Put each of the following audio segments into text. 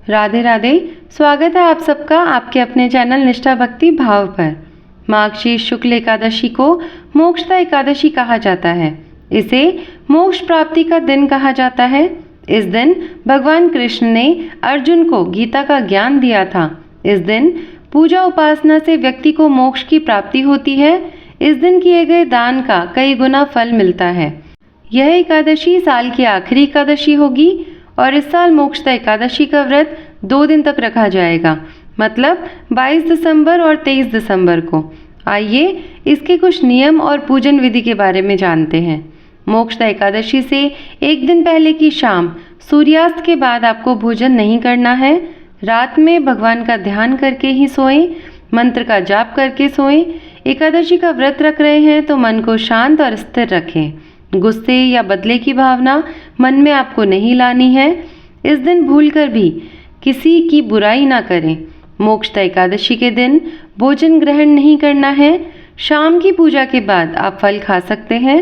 राधे राधे। स्वागत है आप सबका आपके अपने चैनल निष्ठा भक्ति भाव पर। मार्गशीर्ष शुक्ल एकादशी को मोक्षदा एकादशी कहा जाता है। इसे मोक्ष प्राप्ति का दिन कहा जाता है। इस दिन भगवान कृष्ण ने अर्जुन को गीता का ज्ञान दिया था। इस दिन पूजा उपासना से व्यक्ति को मोक्ष की प्राप्ति होती है। इस दिन किए गए दान का कई गुना फल मिलता है। यह एकादशी साल की आखिरी एकादशी होगी और इस साल मोक्षदा एकादशी का व्रत 2 दिन तक रखा जाएगा, मतलब 22 दिसंबर और 23 दिसंबर को। आइए इसके कुछ नियम और पूजन विधि के बारे में जानते हैं। मोक्षदा एकादशी से एक दिन पहले की शाम सूर्यास्त के बाद आपको भोजन नहीं करना है। रात में भगवान का ध्यान करके ही सोएं, मंत्र का जाप करके सोएं। एकादशी का व्रत रख रहे हैं तो मन को शांत और स्थिर रखें। गुस्से या बदले की भावना मन में आपको नहीं लानी है। इस दिन भूलकर भी किसी की बुराई ना करें। मोक्षदा एकादशी के दिन भोजन ग्रहण नहीं करना है। शाम की पूजा के बाद आप फल खा सकते हैं।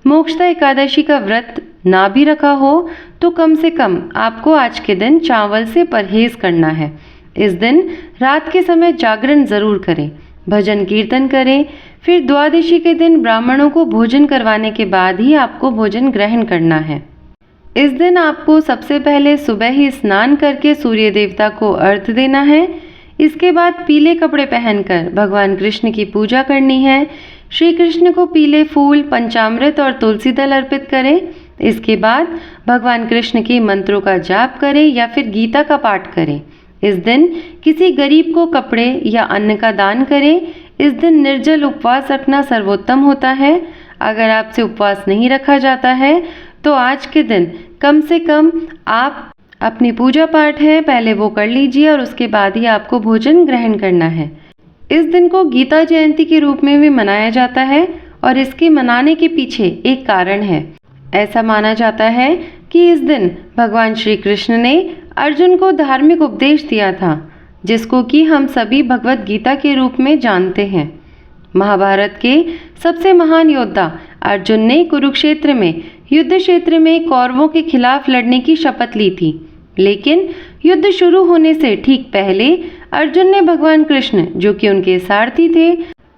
मोक्षदा एकादशी का व्रत ना भी रखा हो तो कम से कम आपको आज के दिन चावल से परहेज करना है। इस दिन रात के समय जागरण जरूर करें, भजन कीर्तन करें। फिर द्वादशी के दिन ब्राह्मणों को भोजन करवाने के बाद ही आपको भोजन ग्रहण करना है। इस दिन आपको सबसे पहले सुबह ही स्नान करके सूर्य देवता को अर्घ्य देना है। इसके बाद पीले कपड़े पहनकर भगवान कृष्ण की पूजा करनी है। श्री कृष्ण को पीले फूल, पंचामृत और तुलसी दल अर्पित करें। इसके बाद भगवान कृष्ण के मंत्रों का जाप करें या फिर गीता का पाठ करें। इस दिन किसी गरीब को कपड़े या अन्न का दान करें। इस दिन निर्जल उपवास रखना सर्वोत्तम होता है। अगर आपसे उपवास नहीं रखा जाता है तो आज के दिन कम से कम आप अपनी पूजा पाठ है पहले वो कर लीजिए और उसके बाद ही आपको भोजन ग्रहण करना है। इस दिन को गीता जयंती के रूप में भी मनाया जाता है और इसके मनाने के पीछे एक कारण है। ऐसा माना जाता है कि इस दिन भगवान श्री कृष्ण ने अर्जुन को धार्मिक उपदेश दिया था, जिसको कि हम सभी भगवत गीता के रूप में जानते हैं। महाभारत के सबसे महान योद्धा अर्जुन ने कुरुक्षेत्र में युद्ध क्षेत्र में कौरवों के खिलाफ लड़ने की शपथ ली थी। लेकिन युद्ध शुरू होने से ठीक पहले अर्जुन ने भगवान कृष्ण, जो कि उनके सारथी थे,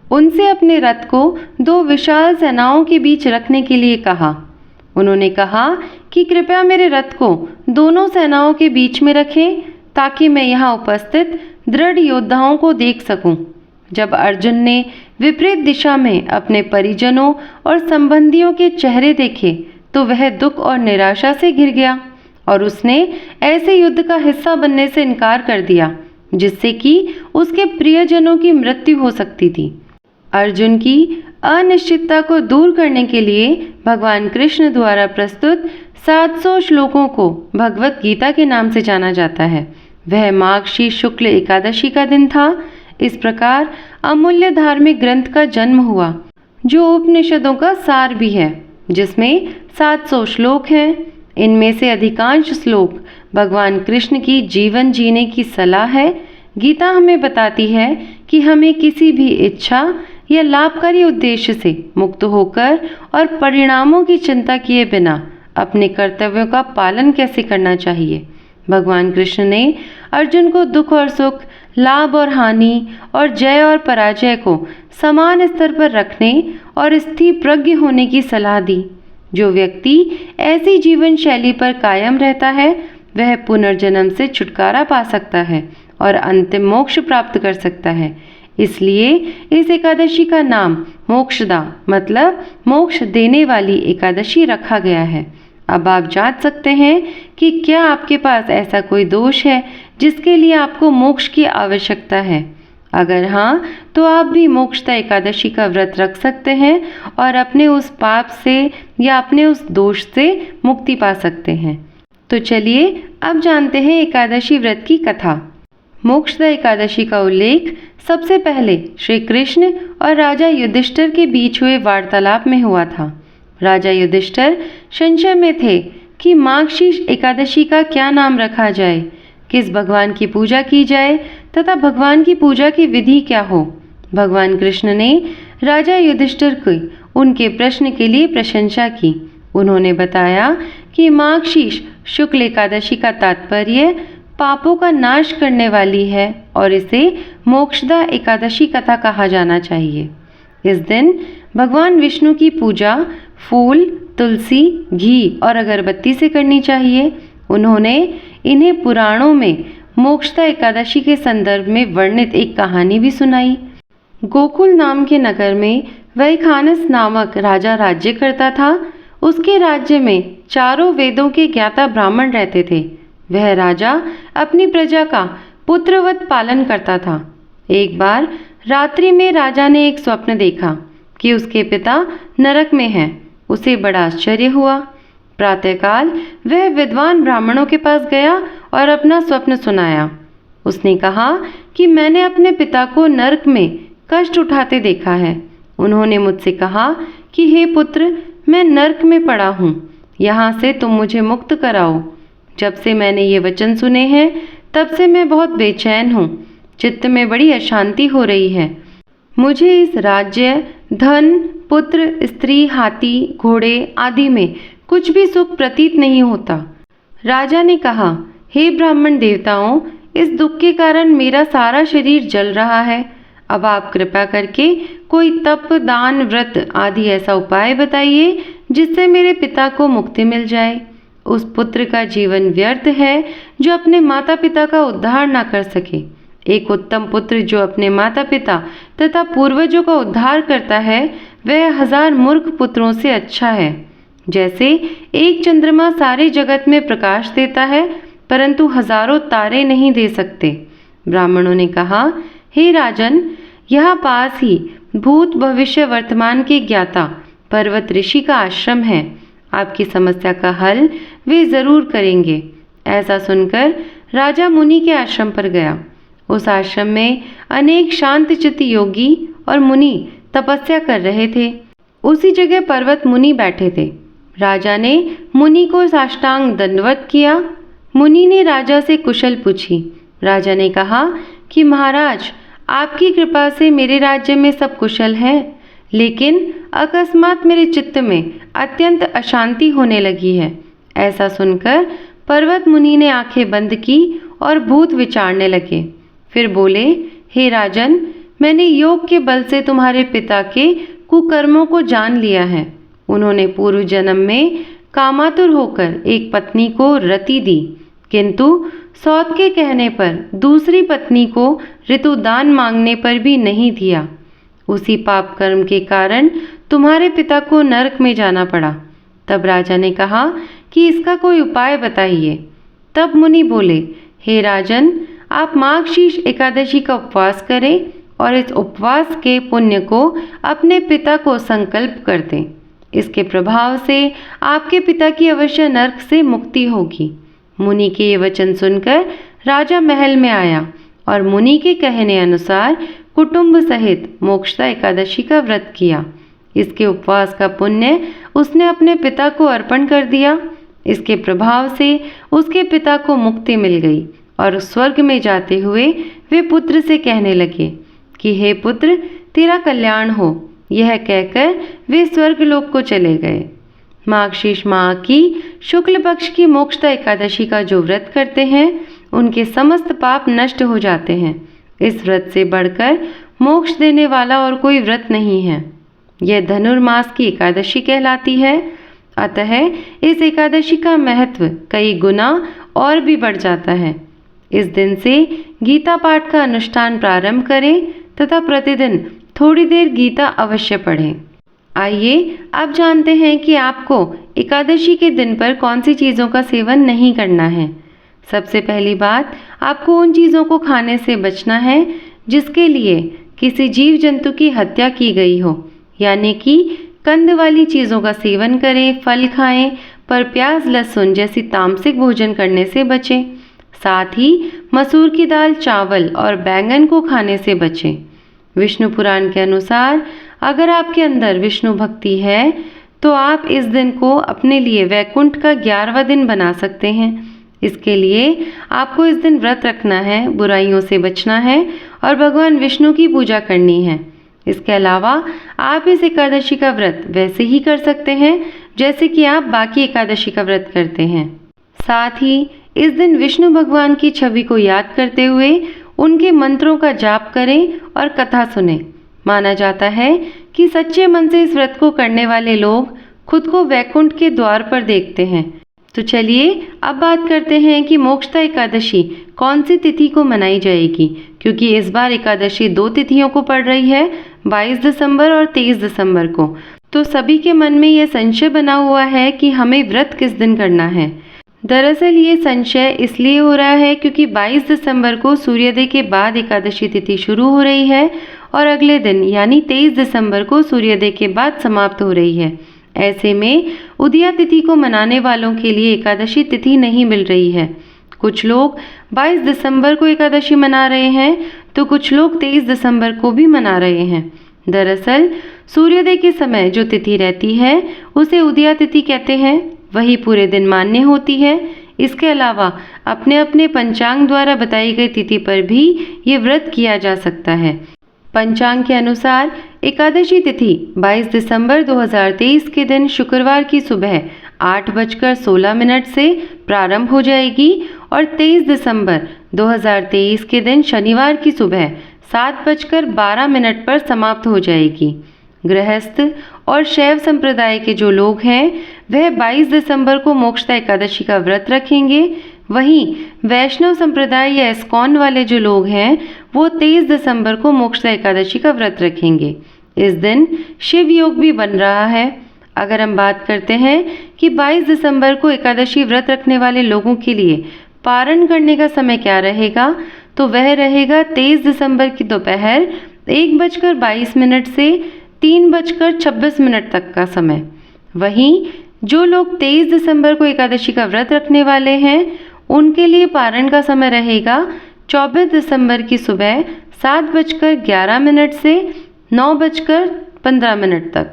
उनसे अपने रथ को 2 विशाल सेनाओं के बीच रखने के लिए कहा। उन्होंने कहा कि कृपया मेरे रथ को दोनों सेनाओं के बीच में रखें ताकि मैं यहाँ उपस्थित दृढ़ योद्धाओं को देख सकूं। जब अर्जुन ने विपरीत दिशा में अपने परिजनों और संबंधियों के चेहरे देखे तो वह दुख और निराशा से घिर गया और उसने ऐसे युद्ध का हिस्सा बनने से इनकार कर दिया जिससे कि उसके प्रियजनों की मृत्यु हो सकती थी। अर्जुन की अनिश्चितता को दूर करने के लिए भगवान कृष्ण द्वारा प्रस्तुत 700 श्लोकों को भगवत गीता के नाम से जाना जाता है। वह मार्गशीर्ष शुक्ल एकादशी का दिन था। इस प्रकार अमूल्य धार्मिक ग्रंथ का जन्म हुआ जो उपनिषदों का सार भी है, जिसमें 700 श्लोक हैं। इनमें से अधिकांश श्लोक भगवान कृष्ण की जीवन जीने की सलाह है। गीता हमें बताती है कि हमें किसी भी इच्छा या लाभकारी उद्देश्य से मुक्त होकर और परिणामों की चिंता किए बिना अपने कर्तव्यों का पालन कैसे करना चाहिए। भगवान कृष्ण ने अर्जुन को दुख और सुख, लाभ और हानि और जय और पराजय को समान स्तर पर रखने और स्थिर प्रज्ञ होने की सलाह दी। जो व्यक्ति ऐसी जीवन शैली पर कायम रहता है वह पुनर्जन्म से छुटकारा पा सकता है और अंतिम मोक्ष प्राप्त कर सकता है। इसलिए इस एकादशी का नाम मोक्षदा, मतलब मोक्ष देने वाली एकादशी रखा गया है। अब आप जांच सकते हैं कि क्या आपके पास ऐसा कोई दोष है जिसके लिए आपको मोक्ष की आवश्यकता है। अगर हाँ, तो आप भी मोक्षदा एकादशी का व्रत रख सकते हैं और अपने उस पाप से या अपने उस दोष से मुक्ति पा सकते हैं। तो चलिए अब जानते हैं एकादशी व्रत की कथा। मोक्षदा एकादशी का उल्लेख सबसे पहले श्री कृष्ण और राजा युधिष्ठिर के बीच हुए वार्तालाप में हुआ था। राजा युधिष्ठिर संशय में थे कि मार्गशीर्ष एकादशी का क्या नाम रखा जाए, किस भगवान की पूजा की जाए तथा भगवान की पूजा की विधि क्या हो। भगवान कृष्ण ने राजा युधिष्ठिर की उनके प्रश्न के लिए प्रशंसा की। उन्होंने बताया कि मार्गशीर्ष शुक्ल एकादशी का तात्पर्य पापों का नाश करने वाली है और इसे मोक्षदा एकादशी कथा कहा जाना चाहिए। इस दिन भगवान विष्णु की पूजा फूल, तुलसी, घी और अगरबत्ती से करनी चाहिए। उन्होंने इन्हें पुराणों में मोक्षदा एकादशी के संदर्भ में वर्णित एक कहानी भी सुनाई। गोकुल नाम के नगर में वैखानस नामक राजा राज्य करता था। उसके राज्य में चारों वेदों के ज्ञाता ब्राह्मण रहते थे। वह राजा अपनी प्रजा का पुत्रवत पालन करता था। एक बार रात्रि में राजा ने एक स्वप्न देखा कि उसके पिता नरक में हैं। उसे बड़ा आश्चर्य हुआ। प्रातःकाल वह विद्वान ब्राह्मणों के पास गया और अपना स्वप्न सुनाया। उसने कहा कि मैंने अपने पिता को नरक में कष्ट उठाते देखा है। उन्होंने मुझसे कहा कि हे पुत्र, मैं नरक में पड़ा हूँ, यहाँ से तुम मुझे मुक्त कराओ। जब से मैंने ये वचन सुने हैं तब से मैं बहुत बेचैन हूँ। चित्त में बड़ी अशांति हो रही है। मुझे इस राज्य, धन, पुत्र, स्त्री, हाथी, घोड़े आदि में कुछ भी सुख प्रतीत नहीं होता। राजा ने कहा, हे ब्राह्मण देवताओं, इस दुख के कारण मेरा सारा शरीर जल रहा है। अब आप कृपा करके कोई तप, दान, व्रत आदि ऐसा उपाय बताइए जिससे मेरे पिता को मुक्ति मिल जाए। उस पुत्र का जीवन व्यर्थ है जो अपने माता पिता का उद्धार ना कर सके। एक उत्तम पुत्र जो अपने माता पिता तथा पूर्वजों का उद्धार करता है, वह 1000 मूर्ख पुत्रों से अच्छा है। जैसे एक चंद्रमा सारे जगत में प्रकाश देता है, परंतु हजारों तारे नहीं दे सकते। ब्राह्मणों ने कहा, हे राजन, यहाँ पास ही भूत, भविष्य, वर्तमान के ज्ञाता पर्वत ऋषि का आश्रम है। आपकी समस्या का हल वे जरूर करेंगे। ऐसा सुनकर राजा मुनि के आश्रम पर गया। उस आश्रम में अनेक शांत चित्त योगी और मुनि तपस्या कर रहे थे। उसी जगह पर्वत मुनि बैठे थे। राजा ने मुनि को साष्टांग दंडवत किया। मुनि ने राजा से कुशल पूछी। राजा ने कहा कि महाराज, आपकी कृपा से मेरे राज्य में सब कुशल है, लेकिन अकस्मात मेरे चित्त में अत्यंत अशांति होने लगी है। ऐसा सुनकर पर्वत मुनि ने आंखें बंद की और भूत विचारने लगे। फिर बोले, हे राजन, मैंने योग के बल से तुम्हारे पिता के कुकर्मों को जान लिया है। उन्होंने पूर्व जन्म में कामातुर होकर एक पत्नी को रति दी, किंतु सौत के कहने पर दूसरी पत्नी को ऋतुदान मांगने पर भी नहीं दिया। उसी पाप कर्म के कारण तुम्हारे पिता को नरक में जाना पड़ा। तब राजा ने कहा कि इसका कोई उपाय बताइए। तब मुनि बोले, हे राजन, आप माघशीर्ष एकादशी का उपवास करें और इस उपवास के पुण्य को अपने पिता को संकल्प कर दें। इसके प्रभाव से आपके पिता की अवश्य नरक से मुक्ति होगी। मुनि के ये वचन सुनकर राजा महल में आया और मुनि के कहने अनुसार कुटुंब सहित मोक्षदा एकादशी का व्रत किया। इसके उपवास का पुण्य उसने अपने पिता को अर्पण कर दिया। इसके प्रभाव से उसके पिता को मुक्ति मिल गई और स्वर्ग में जाते हुए वे पुत्र से कहने लगे कि हे पुत्र, तेरा कल्याण हो। यह कहकर वे स्वर्गलोक को चले गए। माघशीर्ष माह की शुक्ल पक्ष की मोक्षदा एकादशी का जो व्रत करते हैं, उनके समस्त पाप नष्ट हो जाते हैं। इस व्रत से बढ़कर मोक्ष देने वाला और कोई व्रत नहीं है। यह धनुर्मास की एकादशी कहलाती है। अतः इस एकादशी का महत्व कई गुना और भी बढ़ जाता है। इस दिन से गीता पाठ का अनुष्ठान प्रारंभ करें तथा प्रतिदिन थोड़ी देर गीता अवश्य पढ़ें। आइए अब जानते हैं कि आपको एकादशी के दिन पर कौन सी चीज़ों का सेवन नहीं करना है। सबसे पहली बात, आपको उन चीज़ों को खाने से बचना है जिसके लिए किसी जीव जंतु की हत्या की गई हो, यानी कि कंद वाली चीज़ों का सेवन करें, फल खाएं, पर प्याज, लहसुन जैसी तामसिक भोजन करने से बचें। साथ ही मसूर की दाल, चावल और बैंगन को खाने से बचें। विष्णु पुराण के अनुसार अगर आपके अंदर विष्णु भक्ति है तो आप इस दिन को अपने लिए वैकुंठ का 11वां दिन बना सकते हैं। इसके लिए आपको इस दिन व्रत रखना है, बुराइयों से बचना है और भगवान विष्णु की पूजा करनी है। इसके अलावा आप इस एकादशी का व्रत वैसे ही कर सकते हैं जैसे कि आप बाकी एकादशी का व्रत करते हैं। साथ ही इस दिन विष्णु भगवान की छवि को याद करते हुए उनके मंत्रों का जाप करें और कथा सुनें। माना जाता है कि सच्चे मन से इस व्रत को करने वाले लोग खुद को वैकुंठ के द्वार पर देखते हैं। तो चलिए अब बात करते हैं कि मोक्षदा एकादशी कौन सी तिथि को मनाई जाएगी, क्योंकि इस बार एकादशी 2 तिथियों को पड़ रही है, 22 दिसंबर और 23 दिसंबर को। तो सभी के मन में यह संशय बना हुआ है कि हमें व्रत किस दिन करना है। दरअसल ये संशय इसलिए हो रहा है क्योंकि 22 दिसंबर को सूर्योदय के बाद एकादशी तिथि शुरू हो रही है और अगले दिन यानी 23 दिसंबर को सूर्योदय के बाद समाप्त हो रही है। ऐसे में उदया तिथि को मनाने वालों के लिए एकादशी तिथि नहीं मिल रही है। कुछ लोग 22 दिसंबर को एकादशी मना रहे हैं तो कुछ लोग 23 दिसंबर को भी मना रहे हैं। दरअसल सूर्योदय के समय जो तिथि रहती है उसे उदया तिथि कहते हैं, वही पूरे दिन मान्य होती है। इसके अलावा अपने अपने पंचांग द्वारा बताई गई तिथि पर भी ये व्रत किया जा सकता है। पंचांग के अनुसार एकादशी तिथि 22 दिसंबर 2023 के दिन शुक्रवार की सुबह 8:16 से प्रारंभ हो जाएगी और 23 दिसंबर 2023 के दिन शनिवार की सुबह 7:12 पर समाप्त हो जाएगी। गृहस्थ और शैव संप्रदाय के जो लोग हैं वह 22 दिसंबर को मोक्षदा एकादशी का व्रत रखेंगे। वहीं वैष्णव संप्रदाय या इस्कॉन वाले जो लोग हैं वो 23 दिसंबर को मोक्षदा एकादशी का व्रत रखेंगे। इस दिन शिव योग भी बन रहा है। अगर हम बात करते हैं कि 22 दिसंबर को एकादशी व्रत रखने वाले लोगों के लिए पारण करने का समय क्या रहेगा, तो वह रहेगा 23 दिसंबर की दोपहर 1:22 से 3:26 तक का समय। वहीं जो लोग 23 दिसंबर को एकादशी का व्रत रखने वाले हैं उनके लिए पारण का समय रहेगा 24 दिसंबर की सुबह 7:11 से 9:15 तक।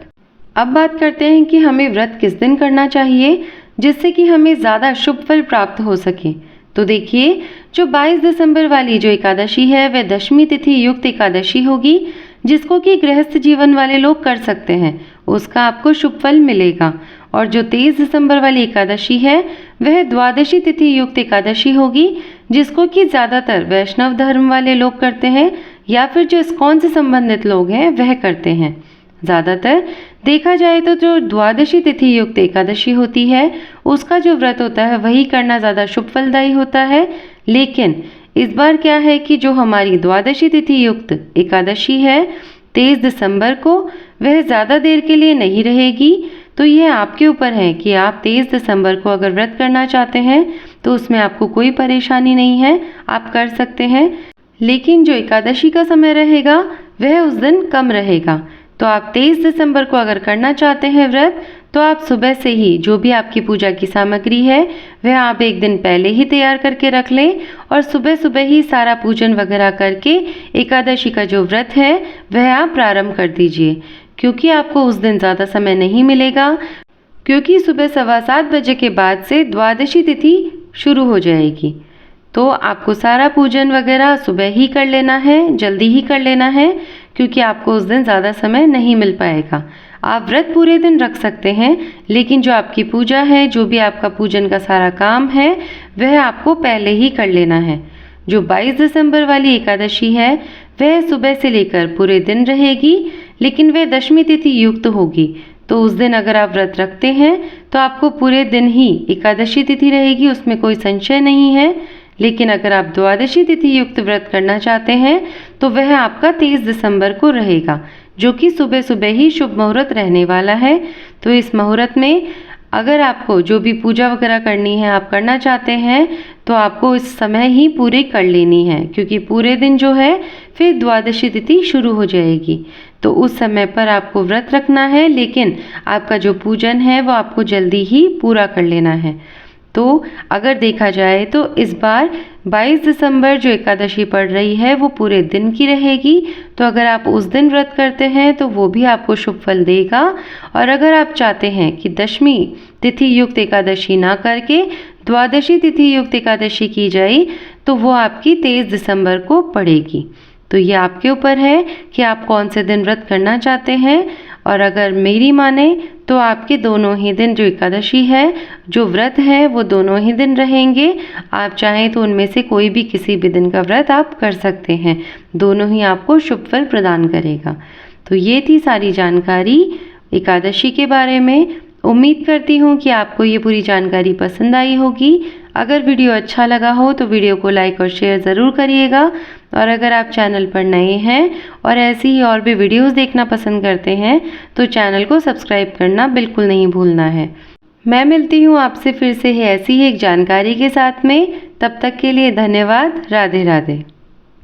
अब बात करते हैं कि हमें व्रत किस दिन करना चाहिए जिससे कि हमें ज़्यादा शुभ फल प्राप्त हो सके। तो देखिए, जो 22 दिसंबर वाली जो एकादशी है वह दशमी तिथि युक्त एकादशी होगी, जिसको कि गृहस्थ जीवन वाले लोग कर सकते हैं, उसका आपको शुभ फल मिलेगा। और जो 23 दिसंबर वाली एकादशी है वह द्वादशी तिथि युक्त एकादशी होगी, जिसको कि ज़्यादातर वैष्णव धर्म वाले लोग करते हैं या फिर जो इस्कॉन से संबंधित लोग हैं वह करते हैं। ज़्यादातर देखा जाए तो जो द्वादशी तिथि युक्त एकादशी होती है उसका जो व्रत होता है वही करना ज़्यादा शुभ फलदायी होता है। लेकिन इस बार क्या है कि जो हमारी द्वादशी तिथि युक्त एकादशी है 23 दिसंबर को वह ज़्यादा देर के लिए नहीं रहेगी। तो यह आपके ऊपर है कि आप 23 दिसंबर को अगर व्रत करना चाहते हैं तो उसमें आपको कोई परेशानी नहीं है, आप कर सकते हैं। लेकिन जो एकादशी का समय रहेगा वह उस दिन कम रहेगा। तो आप 23 दिसंबर को अगर करना चाहते हैं व्रत तो आप सुबह से ही जो भी आपकी पूजा की सामग्री है वह आप एक दिन पहले ही तैयार करके रख लें और सुबह सुबह ही सारा पूजन वगैरह करके एकादशी का जो व्रत है वह आप प्रारंभ कर दीजिए, क्योंकि आपको उस दिन ज़्यादा समय नहीं मिलेगा, क्योंकि सुबह 7:15 बजे के बाद से द्वादशी तिथि शुरू हो जाएगी। तो आपको सारा पूजन वगैरह सुबह ही कर लेना है, जल्दी ही कर लेना है, क्योंकि आपको उस दिन ज़्यादा समय नहीं मिल पाएगा। आप व्रत पूरे दिन रख सकते हैं, लेकिन जो आपकी पूजा है, जो भी आपका पूजन का सारा काम है वह आपको पहले ही कर लेना है। जो 22 दिसंबर वाली एकादशी है वह सुबह से लेकर पूरे दिन रहेगी, लेकिन वह दशमी तिथि युक्त होगी। तो उस दिन अगर आप व्रत रखते हैं तो आपको पूरे दिन ही एकादशी तिथि रहेगी, उसमें कोई संशय नहीं है। लेकिन अगर आप द्वादशी तिथि युक्त व्रत करना चाहते हैं तो वह आपका 23 दिसंबर को रहेगा, जो कि सुबह सुबह ही शुभ मुहूर्त रहने वाला है। तो इस मुहूर्त में अगर आपको जो भी पूजा वगैरह करनी है आप करना चाहते हैं तो आपको इस समय ही पूरी कर लेनी है, क्योंकि पूरे दिन जो है फिर द्वादशी तिथि शुरू हो जाएगी। तो उस समय पर आपको व्रत रखना है, लेकिन आपका जो पूजन है वो आपको जल्दी ही पूरा कर लेना है। तो अगर देखा जाए तो इस बार 22 दिसंबर जो एकादशी पड़ रही है वो पूरे दिन की रहेगी। तो अगर आप उस दिन व्रत करते हैं तो वो भी आपको शुभ फल देगा। और अगर आप चाहते हैं कि दशमी तिथि युक्त एकादशी ना करके द्वादशी तिथि युक्त एकादशी की जाए तो वो आपकी 23 दिसंबर को पड़ेगी। तो ये आपके ऊपर है कि आप कौन से दिन व्रत करना चाहते हैं। और अगर मेरी माने तो आपके दोनों ही दिन जो एकादशी है, जो व्रत है, वो दोनों ही दिन रहेंगे। आप चाहें तो उनमें से कोई भी किसी भी दिन का व्रत आप कर सकते हैं, दोनों ही आपको शुभ फल प्रदान करेगा। तो ये थी सारी जानकारी एकादशी के बारे में। उम्मीद करती हूँ कि आपको ये पूरी जानकारी पसंद आई होगी। अगर वीडियो अच्छा लगा हो तो वीडियो को लाइक और शेयर ज़रूर करिएगा। और अगर आप चैनल पर नए हैं और ऐसी ही और भी वीडियोस देखना पसंद करते हैं तो चैनल को सब्सक्राइब करना बिल्कुल नहीं भूलना है। मैं मिलती हूँ आपसे फिर से ऐसी ही एक जानकारी के साथ में। तब तक के लिए धन्यवाद। राधे राधे।